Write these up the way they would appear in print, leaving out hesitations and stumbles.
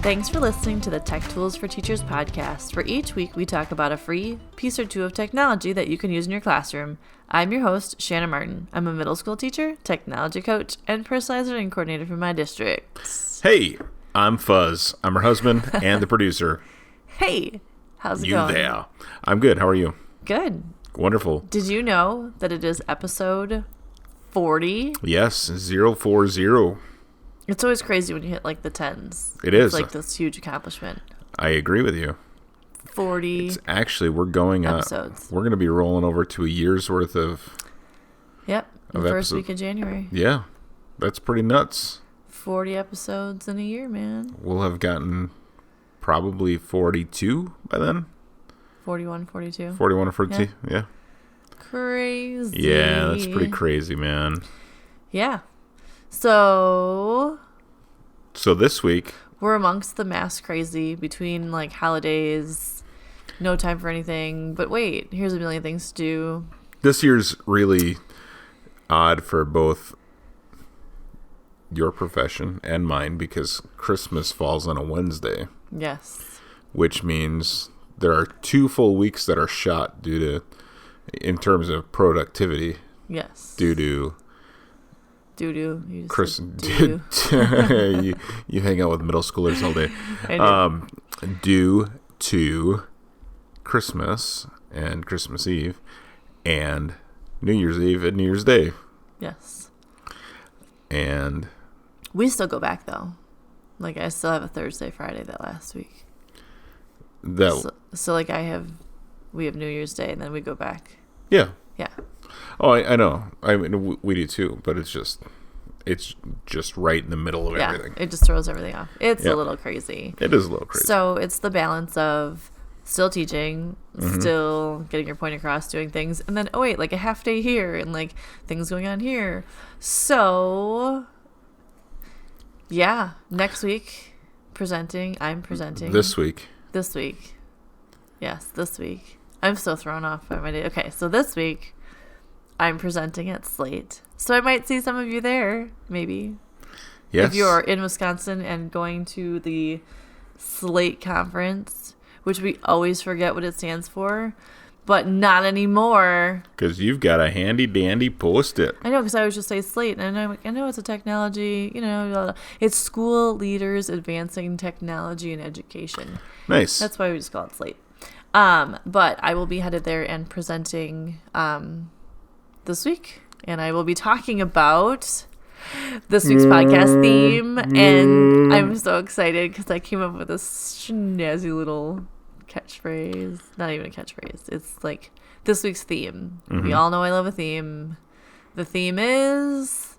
Thanks for listening to the Tech Tools for Teachers podcast, where each week we talk about a free piece or two of technology that you can use in your classroom. I'm your host, Shanna Martin. I'm a middle school teacher, technology coach, and personalized learning coordinator for my district. Hey, I'm Fuzz. I'm her husband and the producer. Hey, how's it going? You there? I'm good. How are you? Good. Wonderful. Did you know that it is episode 40? Yes, 040. It's always crazy when you hit like the tens. It is. It's like this huge accomplishment. I agree with you. 40 It's actually, we're going episodes. We're going to be rolling over to a year's worth of Yep, the first week of January. Yeah, that's pretty nuts. 40 episodes in a year, man. We'll have gotten probably 42 by then. 41, 42. 41 or 42, yeah. Crazy. Yeah, that's pretty crazy, man. Yeah. So this week, we're amongst the mass crazy between like holidays, no time for anything. But wait, here's a million things to do. this year's really odd for both your profession and mine because Christmas falls on a Wednesday. Yes. Which means there are 2 full weeks that are shot due to, in terms of productivity. Yes. Due to Doo-doo. you hang out with middle schoolers all day. I do. Due to Christmas and Christmas Eve and New Year's Eve and New Year's Day. Yes. And we still go back though. Like I still have a Thursday, Friday that last week. So like we have New Year's Day and then we go back. Yeah. Yeah. Oh, I know. I mean, we do too, but it's just right in the middle of everything. It just throws everything off. It's a little crazy. It is a little crazy. So it's the balance of still teaching, still getting your point across, doing things, and then, oh wait, like a half day here and like things going on here. So, yeah, next week, I'm presenting. This week. Yes, this week. I'm so thrown off by my day. Okay, so this week, I'm presenting at Slate. So I might see some of you there, maybe. Yes. If you're in Wisconsin and going to the Slate conference, which we always forget what it stands for, but not anymore. Because you've got a handy dandy Post-it. I know, because I always just say Slate, and I'm like, I know it's a technology, blah, blah. It's School Leaders Advancing Technology and Education. Nice. That's why we just call it Slate. But I will be headed there and presenting this week, and I will be talking about this week's podcast theme, and I'm so excited because I came up with this snazzy little catchphrase. Not even a catchphrase. It's like this week's theme. We all know I love a theme. The theme is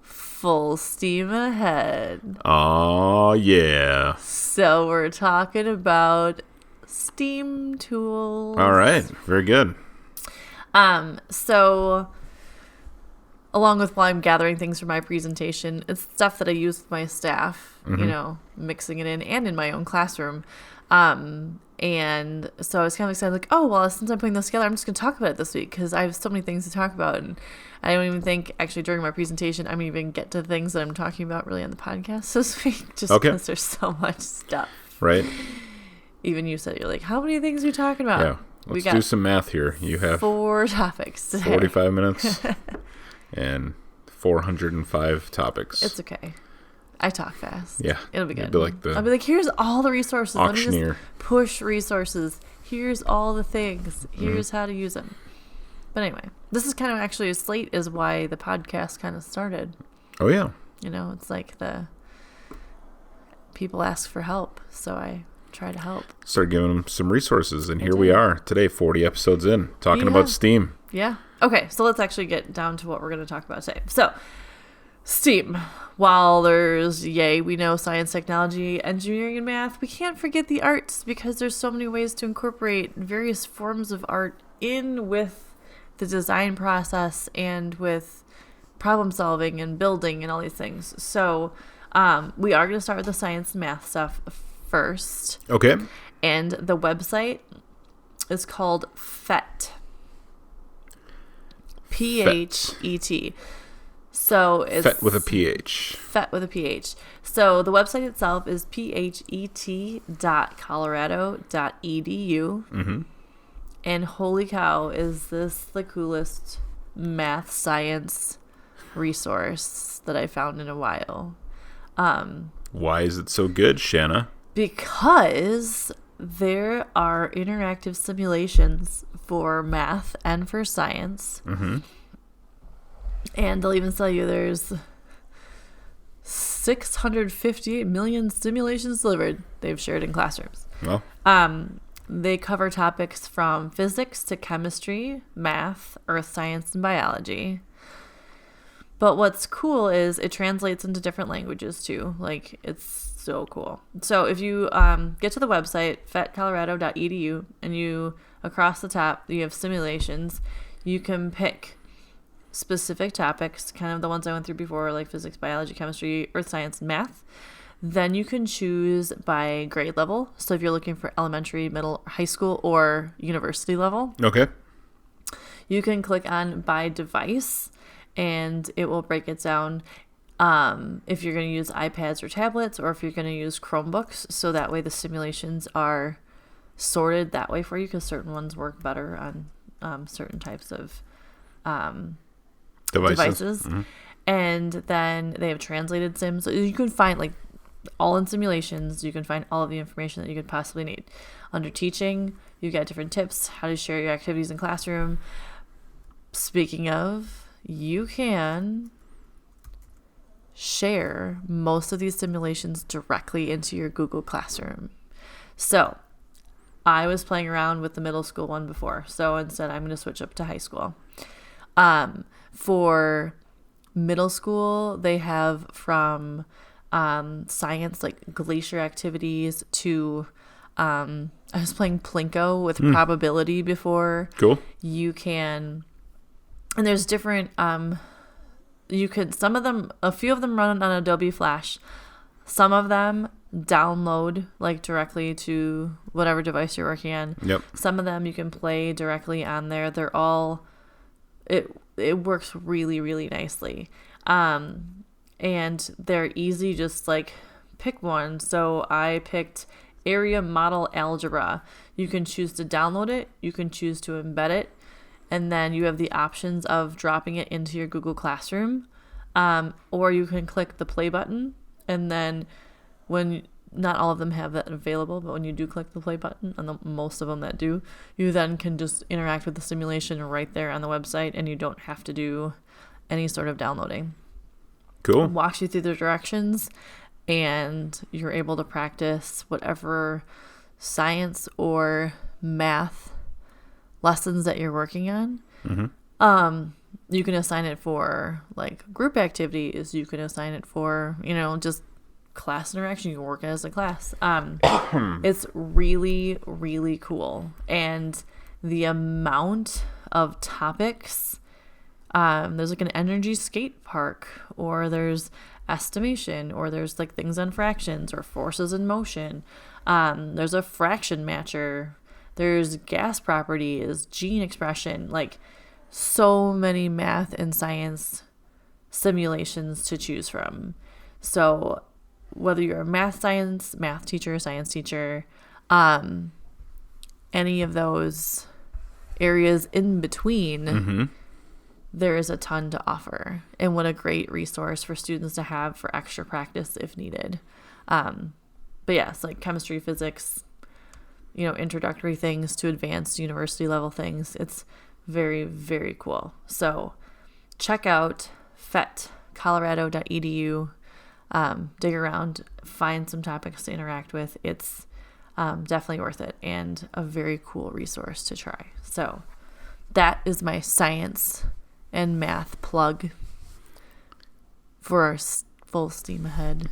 full steam ahead. Oh, yeah. So we're talking about STEAM tools. All right. Very good. So along with while I'm gathering things for my presentation, it's stuff that I use with my staff, mixing it in and in my own classroom. And so I was kind of excited, like, oh, well, since I'm putting this together, I'm just going to talk about it this week because I have so many things to talk about. And I don't even think, actually, during my presentation, I'm even get to things that I'm talking about really on the podcast this week, just because there's so much stuff. Right. Even you said, you're like, how many things are you talking about? Yeah. Let's do some math here. You have 4 topics today. 45 minutes and 405 topics. It's okay. I talk fast. Yeah. It'll be good. I'll be like, here's all the resources. Auctioneer. Let me just push resources. Here's all the things. Here's how to use them. But anyway, this is kind of actually a Slate is why the podcast kind of started. Oh, yeah. It's like the people ask for help, so I try to help. Start giving them some resources, and here we are today, 40 episodes in, talking about STEAM. Yeah. Okay, so let's actually get down to what we're going to talk about today. So, STEAM. While there's, we know science, technology, engineering, and math, we can't forget the arts because there's so many ways to incorporate various forms of art in with the design process and with problem solving and building and all these things. So, we are going to start with the science and math stuff first. Okay. And the website is called PHET. PHET. So it's FET with a PH. FET with a PH. So the website itself is phet.colorado.edu. Mm-hmm. And holy cow, is this the coolest math science resource that I found in a while. Why is it so good, Shanna? Because there are interactive simulations for math and for science. Mm-hmm. And they'll even tell you there's 658 million simulations delivered they've shared in classrooms. Well, They cover topics from physics to chemistry, math, earth science, and biology. But what's cool is it translates into different languages too. Like, it's so cool. So if you get to the website, fetcolorado.edu, and you, across the top, you have simulations, you can pick specific topics, kind of the ones I went through before, like physics, biology, chemistry, earth science, and math. Then you can choose by grade level. So if you're looking for elementary, middle, high school, or university level, okay. you can click on by device, and it will break it down if you're going to use iPads or tablets, or if you're going to use Chromebooks. So that way the simulations are sorted that way for you, because certain ones work better on certain types of devices. Mm-hmm. And then they have translated sims. So you can find, like, all in simulations, you can find all of the information that you could possibly need. Under teaching, you get different tips, how to share your activities in classroom. Speaking of, you can share most of these simulations directly into your Google Classroom. So I was playing around with the middle school one before, so instead I'm going to switch up to high school. For middle school, they have from science, like glacier activities, to I was playing Plinko with probability before. Cool. You can, and there's different you could, some of them, a few of them run on Adobe Flash. Some of them download like directly to whatever device you're working on. Yep. Some of them you can play directly on there. They're all, it works really, really nicely. And they're easy, just like pick one. So I picked Area Model Algebra. You can choose to download it, you can choose to embed it, and then you have the options of dropping it into your Google Classroom, or you can click the play button, and then when, not all of them have that available, but when you do click the play button, and most of them that do, you then can just interact with the simulation right there on the website, and you don't have to do any sort of downloading. Cool. Walks you through the directions, and you're able to practice whatever science or math lessons that you're working on. Mm-hmm. You can assign it for like group activities. You can assign it for, just class interaction. You can work as a class. It's really, really cool. And the amount of topics, there's like an energy skate park, or there's estimation, or there's like things on fractions or forces in motion. There's a fraction matcher. There's gas properties, gene expression, like so many math and science simulations to choose from. So whether you're a math teacher, science teacher, any of those areas in between, there is a ton to offer. And what a great resource for students to have for extra practice if needed. But yeah, it's like chemistry, physics, introductory things to advanced university level things. It's very, very cool. So check out fetcolorado.edu. Dig around, find some topics to interact with. It's definitely worth it, and a very cool resource to try. So that is my science and math plug for our full steam ahead.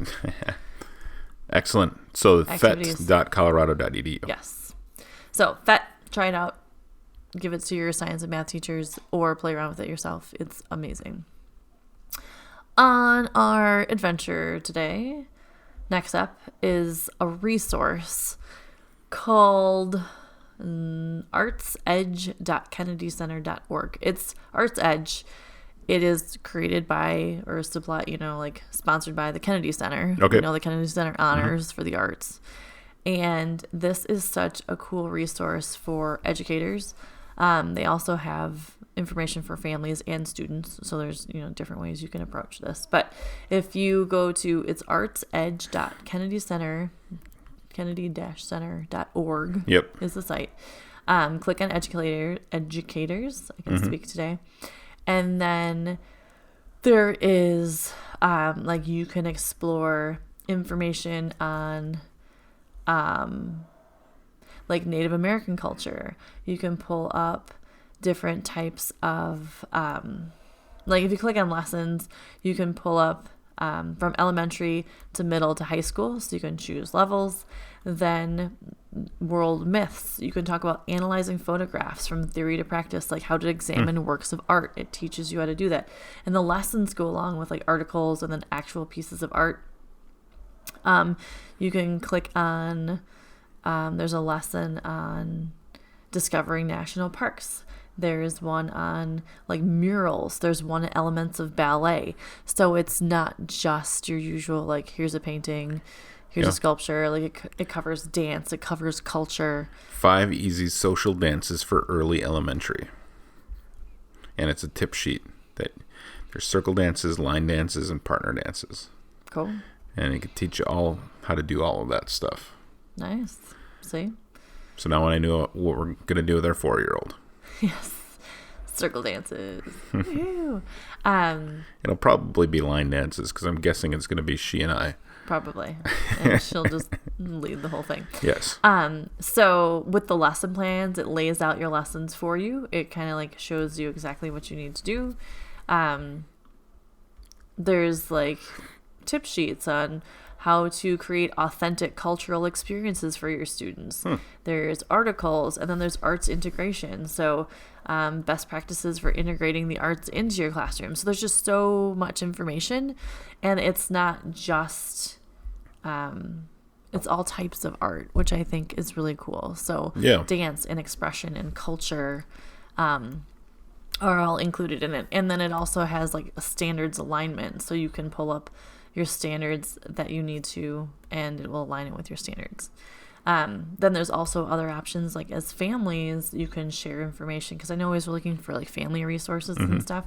Excellent. So Activities. fet.colorado.edu. Yes. So FET, try it out. Give it to your science and math teachers, or play around with it yourself. It's amazing. On our adventure today, next up is a resource called artsedge.kennedycenter.org. It's Arts Edge. it is created by or supply, like sponsored by the Kennedy Center. Okay. The Kennedy Center Honors for the Arts. And this is such a cool resource for educators. They also have information for families and students. So there's, different ways you can approach this. But if you go to, it's artsedge.kennedy-center.org Yep. is the site. Click on educators. I can speak today. And then there is, you can explore information on, Native American culture. You can pull up different types of, if you click on lessons, you can pull up from elementary to middle to high school. So you can choose levels. Then world myths. You can talk about analyzing photographs from theory to practice, like how to examine works of art. It teaches you how to do that. And the lessons go along with articles and then actual pieces of art. You can click on, there's a lesson on discovering national parks. There's one on murals. There's one on elements of ballet. So it's not just your usual, here's a painting, here's a sculpture. It covers dance. It covers culture. 5 easy social dances for early elementary. And it's a tip sheet that there's circle dances, line dances, and partner dances. Cool. And it can teach you all how to do all of that stuff. Nice. See? So now when I know what we're going to do with our 4-year-old. Yes. Circle dances. Woo. It'll probably be line dances because I'm guessing it's going to be she and I. Probably. And she'll just lead the whole thing. Yes. So with the lesson plans, it lays out your lessons for you. It kind of shows you exactly what you need to do. There's tip sheets on how to create authentic cultural experiences for your students. There's articles, and then there's arts integration. So best practices for integrating the arts into your classroom. So there's just so much information, and it's not just, it's all types of art, which I think is really cool. So dance and expression and culture are all included in it. And then it also has a standards alignment. So you can pull up your standards that you need to, and it will align it with your standards. Then there's also other options, as families, you can share information, because I know always we're looking for family resources and stuff,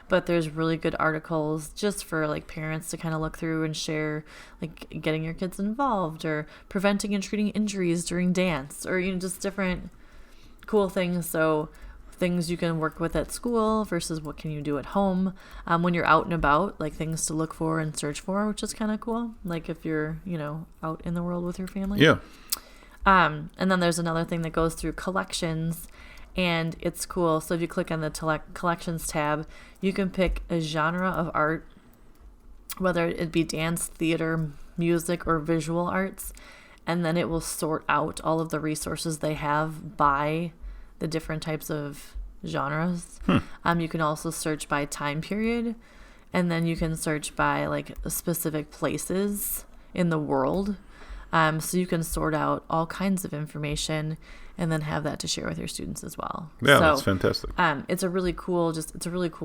but there's really good articles just for parents to kind of look through and share, getting your kids involved or preventing and treating injuries during dance, or just different cool things. So things you can work with at school versus what can you do at home when you're out and about, things to look for and search for, which is kind of cool, if you're out in the world with your family. And then there's another thing that goes through collections, and it's cool. So if you click on the collections tab, you can pick a genre of art, whether it be dance, theater, music, or visual arts, and then it will sort out all of the resources they have by the different types of genres. You can also search by time period, and then you can search by specific places in the world. So you can sort out all kinds of information and then have that to share with your students as well. Yeah, so, that's fantastic. It's a really cool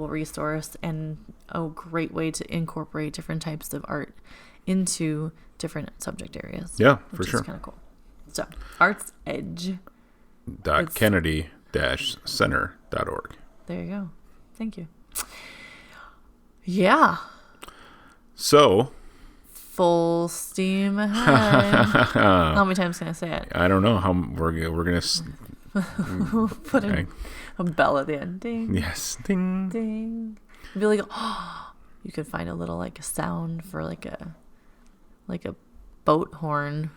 resource and a great way to incorporate different types of art into different subject areas. Yeah, for sure. Which is kind of cool. So, Arts Edge. Kennedy-center.org. There you go. Thank you. Yeah. So, full steam ahead. How many times can I say it? I don't know how we're gonna put a bell at the end. Ding. Yes. Ding. Ding. Be like, oh, you could find a little sound for a boat horn.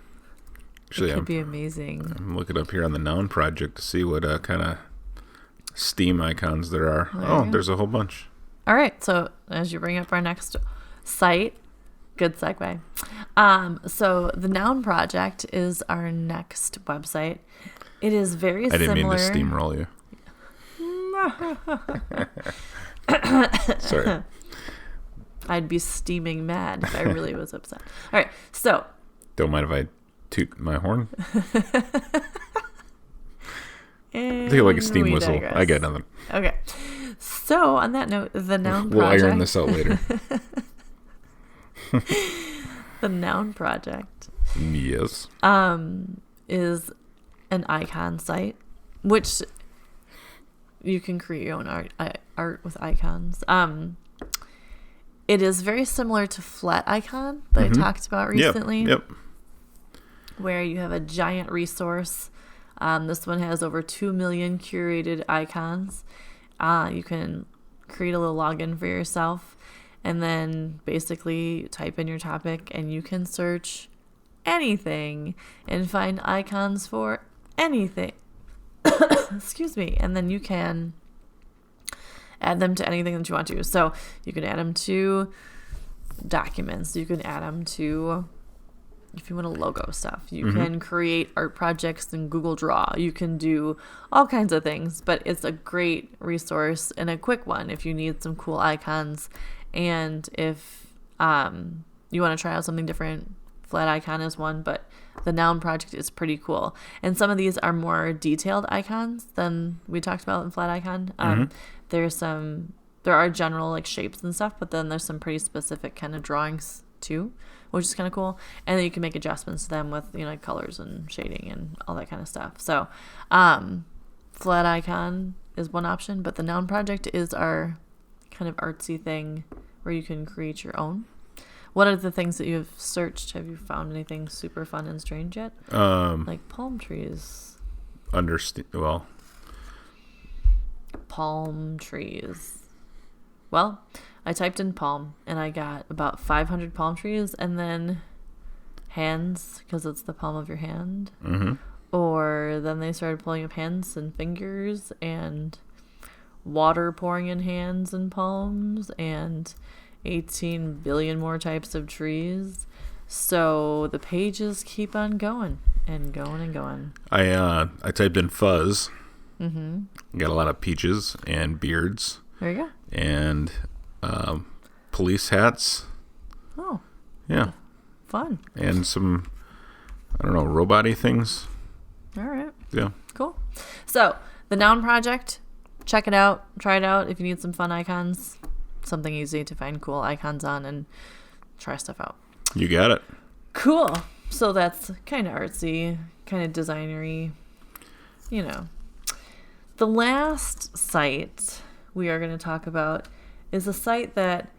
Actually, it could be amazing. I'm looking up here on the Noun Project to see what kind of Steam icons there are. There's a whole bunch. All right. So as you bring up our next site, good segue. So the Noun Project is our next website. It is very similar. I didn't mean to steamroll you. Sorry. I'd be steaming mad if I really was upset. All right. So. Don't mind if I toot my horn? I think like a steam whistle. Digress. I get nothing. Okay. So on that note, the noun We'll project. iron this out later. The noun project. Yes. Is an icon site, which you can create your own art with icons. It is very similar to Flat Icon that I talked about recently. Yep. Where you have a giant resource. This one has over 2 million curated icons. You can create a little login for yourself and then basically type in your topic and you can search anything and find icons for anything. Excuse me. And then you can add them to anything that you want to. So you can add them to documents. You can add them to, if you want to logo stuff, you can create art projects in Google Draw. You can do all kinds of things, but it's a great resource and a quick one if you need some cool icons. And if you want to try out something different, Flat Icon is one, but the noun project is pretty cool. And some of these are more detailed icons than we talked about in Flat Icon. There are general like shapes and stuff, but then there's some pretty specific kind of drawings too, which is kind of cool. And then you can make adjustments to them with, like colors and shading and all that kind of stuff. So Flat Icon is one option, but the noun project is our kind of artsy thing where you can create your own. What are the things that you've searched? Have you found anything super fun and strange yet? Like palm trees. Palm trees. Well, I typed in palm and I got about 500 palm trees and then hands because it's the palm of your hand. Or then they started pulling up hands and fingers and water pouring in hands and palms and 18 billion more types of trees. So the pages keep on going and going and going. I typed in fuzz. Got a lot of peaches and beards. There you go. And police hats. Oh. Yeah. Fun. And some, I don't know, robot-y things. All right. Yeah. Cool. So the noun project, check it out. Try it out if you need some fun icons. Something easy to find cool icons on and try stuff out. You got it. Cool. So that's kind of artsy, kind of designery, The last site we are going to talk about is a site that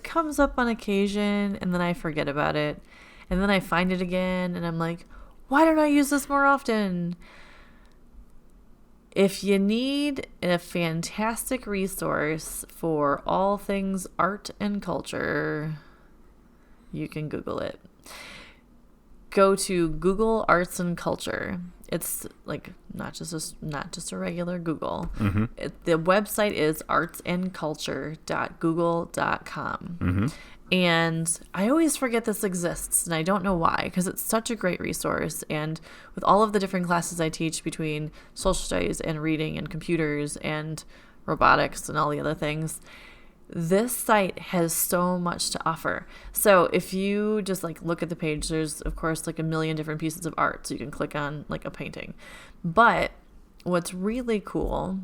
comes up on occasion and then I forget about it and then I find it again and I'm like, why don't I use this more often? If you need a fantastic resource for all things art and culture, you can Google it. Go to Google Arts and Culture. It's not just a regular Google. The website is artsandculture.google.com. And I always forget this exists, and I don't know why, because it's such a great resource. And with all of the different classes I teach between social studies and reading and computers and robotics and all the other things, this site has so much to offer. So if you just look at the page, there's of course a million different pieces of art, so you can click on a painting. But what's really cool,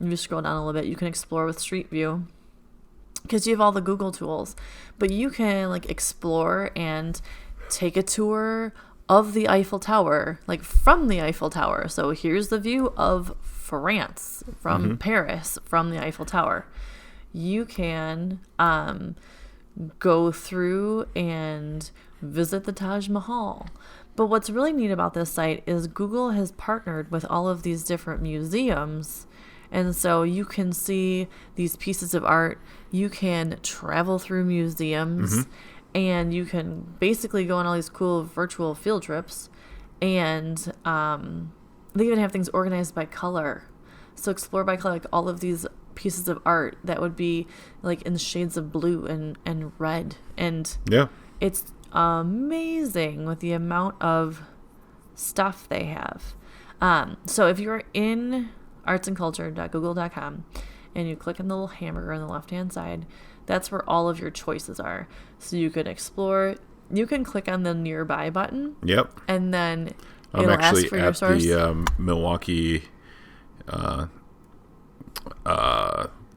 if you scroll down a little bit, you can explore with Street View, because you have all the Google tools, but you can explore and take a tour of the Eiffel Tower, from the Eiffel Tower. So here's the view of France from Paris from the Eiffel Tower. You can go through and visit the Taj Mahal. But what's really neat about this site is Google has partnered with all of these different museums. And so you can see these pieces of art. You can travel through museums and you can basically go on all these cool virtual field trips. And they even have things organized by color. So explore by color, all of these pieces of art that would be in the shades of blue and red. And yeah, it's amazing with the amount of stuff they have. So if you're in artsandculture.google.com and you click on the little hamburger on the left-hand side, that's where all of your choices are. So you can explore. You can click on the nearby button. Yep. And then I'm it'll actually ask for at your source. the Milwaukee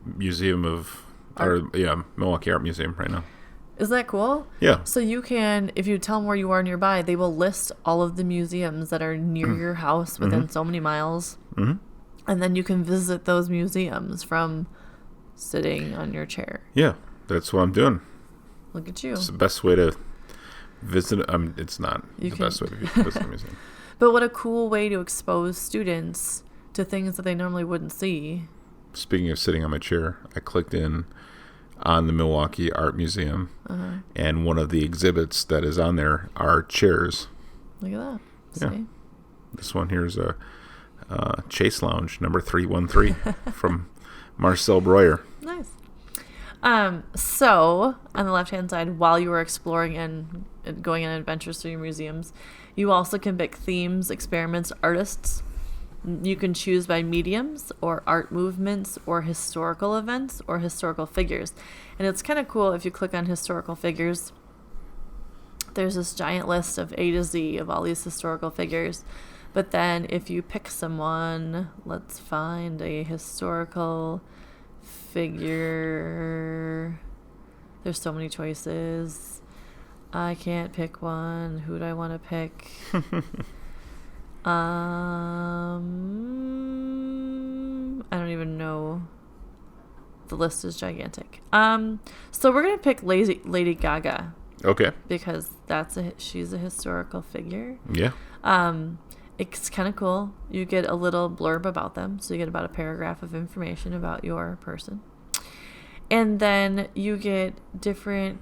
Milwaukee Art Museum right now. Isn't that cool? Yeah. So you can, if you tell them where you are nearby, they will list all of the museums that are near your house within so many miles. Mm-hmm. And then you can visit those museums from sitting on your chair. Yeah, that's what I'm doing. Look at you. It's the best way to visit. It's not best way to visit a museum. But what a cool way to expose students to things that they normally wouldn't see. Speaking of sitting on my chair, I clicked in on the Milwaukee Art Museum, and one of the exhibits that is on there are chairs. Look at that. Yeah. See? This one here is a Chase Lounge number 313 from Marcel Breuer. Nice. So on the left-hand side, while you are exploring and going on adventures through your museums, you also can pick themes, experiments, artists. You can choose by mediums or art movements or historical events or historical figures. And it's kind of cool if you click on historical figures. There's this giant list of A to Z of all these historical figures. But then if you pick someone, let's find a historical figure. There's so many choices. I can't pick one. Who do I want to pick? I don't even know. The list is gigantic. So we're gonna pick Lady Gaga. Okay. Because she's a historical figure. Yeah. It's kind of cool. You get a little blurb about them, so you get about a paragraph of information about your person, and then you get different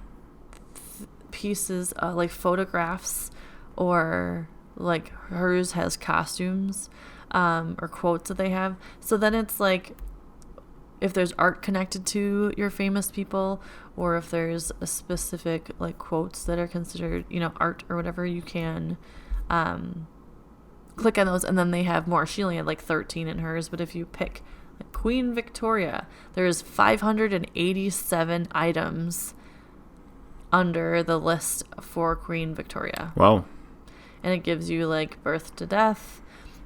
pieces, like photographs, or like hers has costumes, or quotes that they have. So then it's like, if there's art connected to your famous people, or if there's a specific like quotes that are considered, art or whatever, you can click on those, and then they have more. She only had like 13 in hers, but if you pick like Queen Victoria, there's 587 items under the list for Queen Victoria. Wow. And it gives you like birth to death,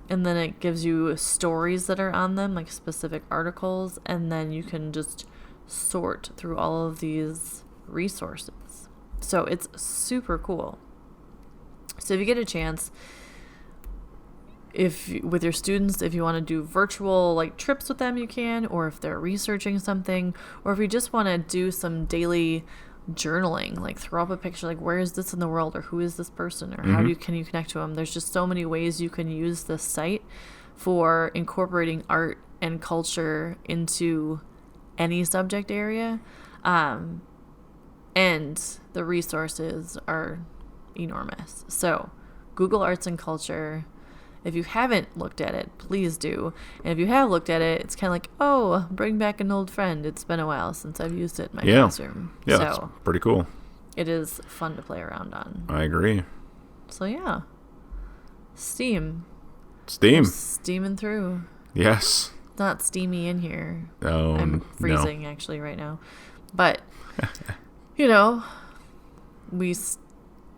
and then it gives you stories that are on them, like specific articles, and then you can just sort through all of these resources. So it's super cool. So if you get a chance, with your students, if you want to do virtual like trips with them, you can, or if they're researching something, or if you just want to do some daily journaling, like throw up a picture, like where is this in the world, or who is this person, or how can you connect to them. There's just so many ways you can use this site for incorporating art and culture into any subject area, and the resources are enormous. So Google Arts and Culture. If you haven't looked at it, please do. And if you have looked at it, it's kind of like, oh, bring back an old friend. It's been a while since I've used it in my classroom. Yeah, so that's pretty cool. It is fun to play around on. I agree. So yeah, Steam. Steaming through. Yes. It's not steamy in here. Oh, I'm freezing actually right now. But,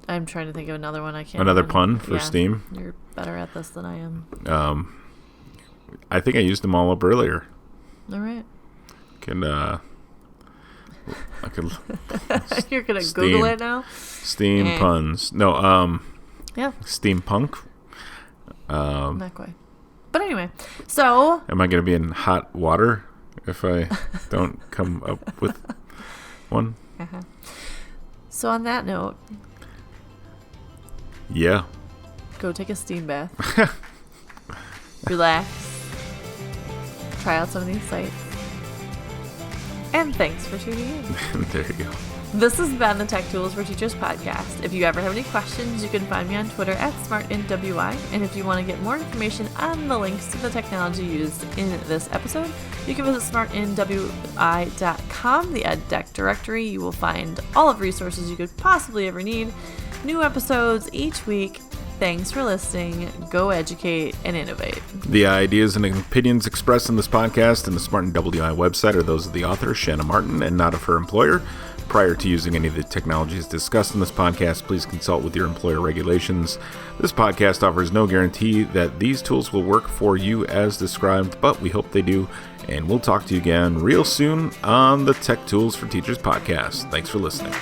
I'm trying to think of another one. I can't. Another pun for Steam. You're better at this than I am. I think I used them all up earlier. All right. I could. You're gonna Google it now. Steam puns. No. Yeah. Steampunk. Not quite. But anyway, so. Am I gonna be in hot water if I don't come up with one? Uh-huh. So on that note. Yeah. Go take a steam bath. Relax. Try out some of these sites. And thanks for tuning in. There you go. This has been the Tech Tools for Teachers podcast. If you ever have any questions, you can find me on Twitter at SmartNWI. And if you want to get more information on the links to the technology used in this episode, you can visit smartnwi.com, the EdTech directory. You will find all of the resources you could possibly ever need. New episodes each week. Thanks for listening. Go educate and innovate. The ideas and opinions expressed in this podcast and the Smart and WI website are those of the author, Shanna Martin, and not of her employer. Prior to using any of the technologies discussed in this podcast, please consult with your employer regulations. This podcast offers no guarantee that these tools will work for you as described, but we hope they do, And we'll talk to you again real soon on the Tech Tools for Teachers podcast. Thanks for listening.